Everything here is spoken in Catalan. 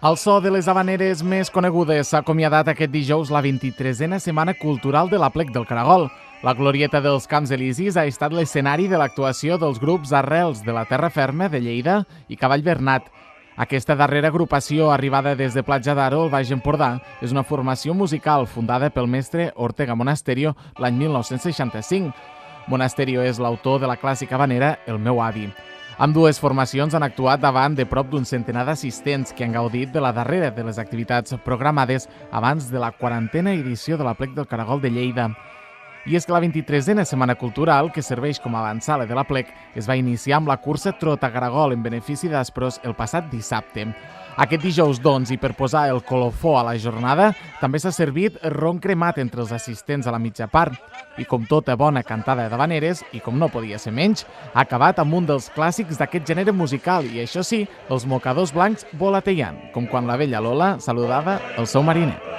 El so de les havaneres més conegudes s'ha acomiadat aquest dijous la 23a Setmana Cultural de l'Aplec del Caragol. La Glorieta dels Camps Elisis ha estat l'escenari de l'actuació dels grups Arrels de la Terra Ferma de Lleida i Cavall Bernat. Aquesta darrera agrupació, arribada des de Platja d'Aro, al Baix Empordà, és una formació musical fundada pel mestre Ortega Monasterio l'any 1965. Monasterio és l'autor de la clàssica havanera El meu avi. Ambdues formacions han actuat davant de prop d'un centenar d'assistents que han gaudit de la darrera de les activitats programades abans de la 40a edició de l'Aplec del Caragol de Lleida. I és que la 23a Setmana Cultural, que serveix com a avantsala de l'Aplec, es va iniciar amb la cursa Trota-Caragol en benefici d'Aspros el passat dissabte. Aquest dijous, doncs, i per posar el colofó a la jornada, també s'ha servit ron cremat entre els assistents a la mitja part. I com tota bona cantada d'havaneres, i com no podia ser menys, ha acabat amb un dels clàssics d'aquest gènere musical i, això sí, els mocadors blancs volatillant, com quan la vella Lola saludava el seu mariner.